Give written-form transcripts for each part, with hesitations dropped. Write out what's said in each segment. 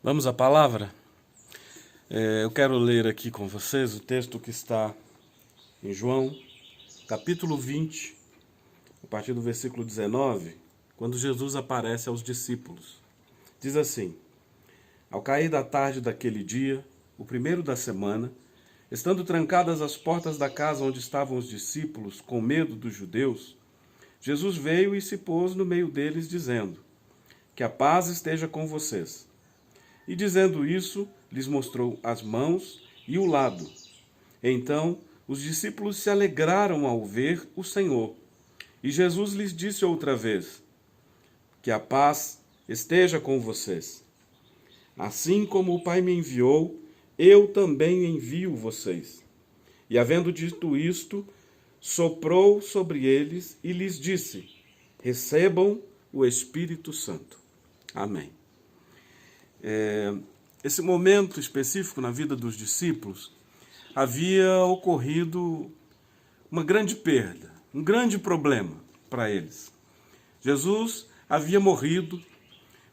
Vamos à palavra? Eu quero ler aqui com vocês o texto que está em João, capítulo 20, a partir do versículo 19, quando Jesus aparece aos discípulos. Diz assim: Ao cair da tarde daquele dia, o primeiro da semana, estando trancadas as portas da casa onde estavam os discípulos, com medo dos judeus, Jesus veio e se pôs no meio deles, dizendo: Que a paz esteja com vocês. E dizendo isso, lhes mostrou as mãos e o lado. Então os discípulos se alegraram ao ver o Senhor. E Jesus lhes disse outra vez: Que a paz esteja com vocês. Assim como o Pai me enviou, eu também envio vocês. E havendo dito isto, soprou sobre eles e lhes disse: Recebam o Espírito Santo. Amém. Esse momento específico na vida dos discípulos havia ocorrido uma grande perda, um grande problema para eles. Jesus havia morrido,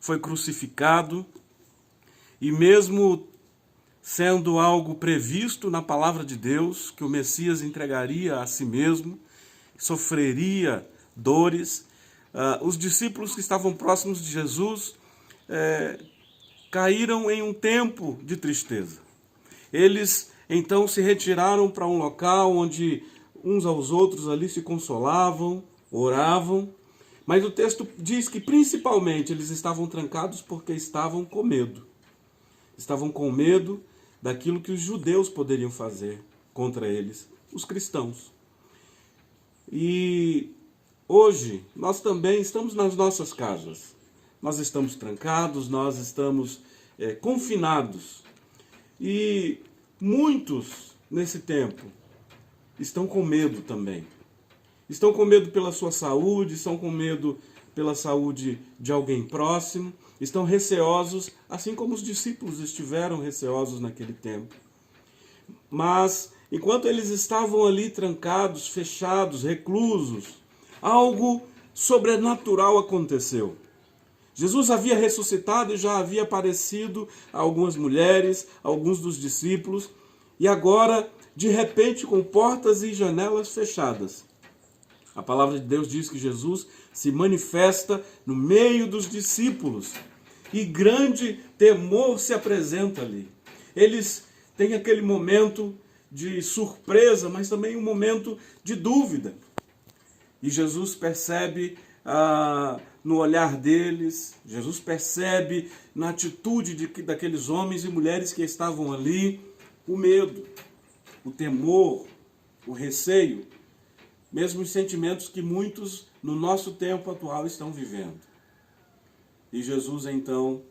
foi crucificado e mesmo sendo algo previsto na palavra de Deus, que o Messias entregaria a si mesmo, sofreria dores, os discípulos que estavam próximos de Jesus caíram em um tempo de tristeza. Eles então se retiraram para um local onde uns aos outros ali se consolavam, oravam, mas o texto diz que principalmente eles estavam trancados porque estavam com medo. Estavam com medo daquilo que os judeus poderiam fazer contra eles, os cristãos. E hoje nós também estamos nas nossas casas. Nós estamos trancados, nós estamos confinados. E muitos, nesse tempo, estão com medo também. Estão com medo pela sua saúde, estão com medo pela saúde de alguém próximo, estão receosos, assim como os discípulos estiveram receosos naquele tempo. Mas, enquanto eles estavam ali trancados, fechados, reclusos, algo sobrenatural aconteceu. Jesus havia ressuscitado e já havia aparecido a algumas mulheres, a alguns dos discípulos, e agora, de repente, com portas e janelas fechadas, a palavra de Deus diz que Jesus se manifesta no meio dos discípulos e grande temor se apresenta ali. Eles têm aquele momento de surpresa, mas também um momento de dúvida. E Jesus percebe no olhar deles, Jesus percebe na atitude daqueles homens e mulheres que estavam ali, o medo, o temor, o receio, mesmo os sentimentos que muitos no nosso tempo atual estão vivendo. E Jesus então,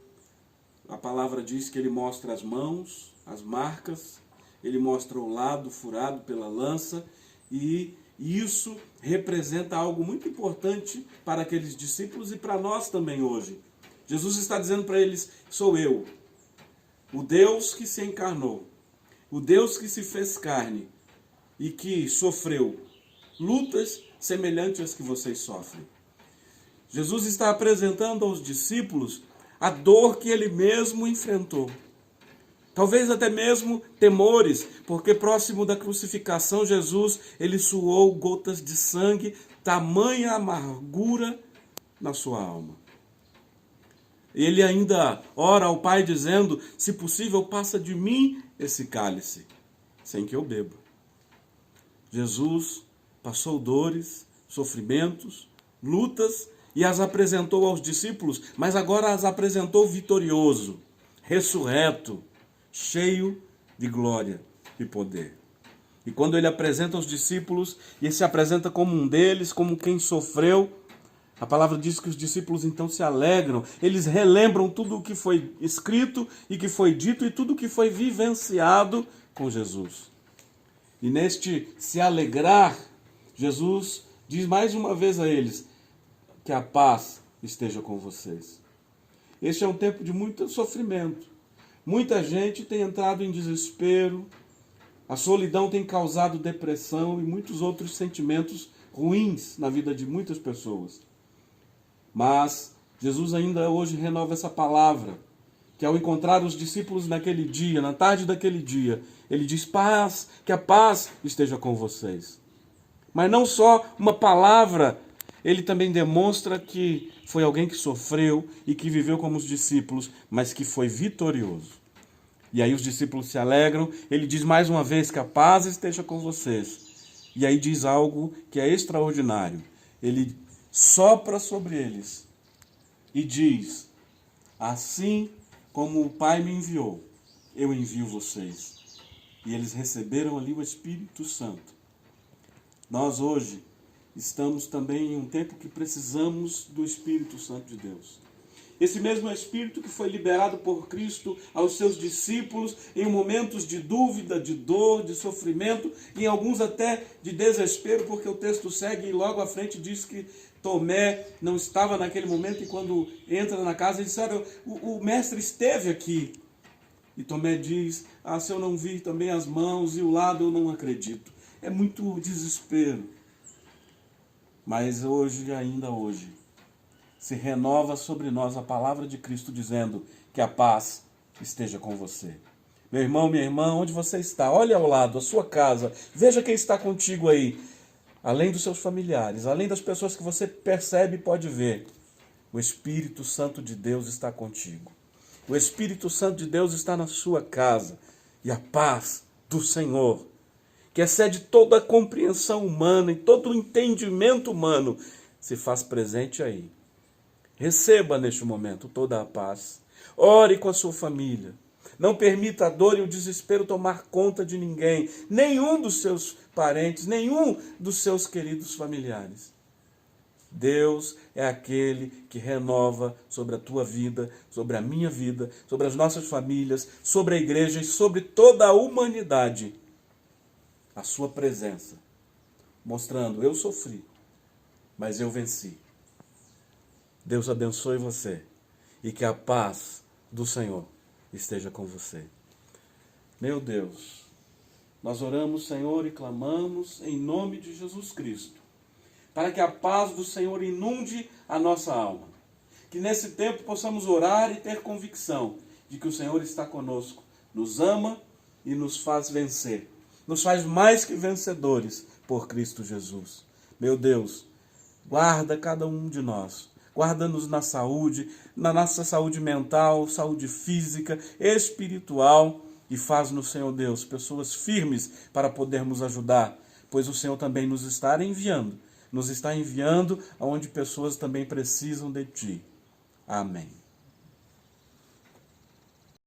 a palavra diz que ele mostra as mãos, as marcas, ele mostra o lado furado pela lança, e isso representa algo muito importante para aqueles discípulos e para nós também hoje. Jesus está dizendo para eles: sou eu, o Deus que se encarnou, o Deus que se fez carne e que sofreu lutas semelhantes às que vocês sofrem. Jesus está apresentando aos discípulos a dor que ele mesmo enfrentou. Talvez até mesmo temores, porque próximo da crucificação, Jesus, ele suou gotas de sangue, tamanha amargura na sua alma. Ele ainda ora ao Pai dizendo: se possível, passa de mim esse cálice, sem que eu beba. Jesus passou dores, sofrimentos, lutas e as apresentou aos discípulos, mas agora as apresentou vitorioso, ressurreto, cheio de glória e poder. E quando ele apresenta aos discípulos, e ele se apresenta como um deles, como quem sofreu, a palavra diz que os discípulos então se alegram, eles relembram tudo o que foi escrito e que foi dito e tudo o que foi vivenciado com Jesus. E neste se alegrar, Jesus diz mais uma vez a eles: que a paz esteja com vocês. Este é um tempo de muito sofrimento. Muita gente tem entrado em desespero, a solidão tem causado depressão e muitos outros sentimentos ruins na vida de muitas pessoas. Mas Jesus ainda hoje renova essa palavra, que ao encontrar os discípulos naquele dia, na tarde daquele dia, ele diz: paz, que a paz esteja com vocês. Mas não só uma palavra, ele também demonstra que foi alguém que sofreu e que viveu como os discípulos, mas que foi vitorioso. E aí os discípulos se alegram, ele diz mais uma vez que a paz esteja com vocês. E aí diz algo que é extraordinário. Ele sopra sobre eles e diz: assim como o Pai me enviou, eu envio vocês. E eles receberam ali o Espírito Santo. Nós hoje estamos também em um tempo que precisamos do Espírito Santo de Deus. Esse mesmo Espírito que foi liberado por Cristo aos seus discípulos em momentos de dúvida, de dor, de sofrimento, em alguns até de desespero, porque o texto segue e logo à frente diz que Tomé não estava naquele momento e quando entra na casa, ele diz: o mestre esteve aqui. E Tomé diz: se eu não vir também as mãos e o lado, eu não acredito. É muito desespero. Mas hoje, ainda hoje, se renova sobre nós a palavra de Cristo dizendo que a paz esteja com você. Meu irmão, minha irmã, onde você está? Olhe ao lado, a sua casa. Veja quem está contigo aí. Além dos seus familiares, além das pessoas que você percebe e pode ver, o Espírito Santo de Deus está contigo. O Espírito Santo de Deus está na sua casa. E a paz do Senhor, que excede toda a compreensão humana e todo o entendimento humano, se faz presente aí. Receba neste momento toda a paz. Ore com a sua família. Não permita a dor e o desespero tomar conta de ninguém, nenhum dos seus parentes, nenhum dos seus queridos familiares. Deus é aquele que renova sobre a tua vida, sobre a minha vida, sobre as nossas famílias, sobre a igreja e sobre toda a humanidade a sua presença, mostrando: eu sofri, mas eu venci. Deus abençoe você e que a paz do Senhor esteja com você. Meu Deus, nós oramos, Senhor, e clamamos em nome de Jesus Cristo, para que a paz do Senhor inunde a nossa alma. Que nesse tempo possamos orar e ter convicção de que o Senhor está conosco, nos ama e nos faz vencer. Nos faz mais que vencedores por Cristo Jesus. Meu Deus, guarda cada um de nós. Guarda-nos na saúde, na nossa saúde mental, saúde física, espiritual. E faz-nos, Senhor Deus, pessoas firmes para podermos ajudar. Pois o Senhor também nos está enviando. Nos está enviando aonde pessoas também precisam de Ti. Amém.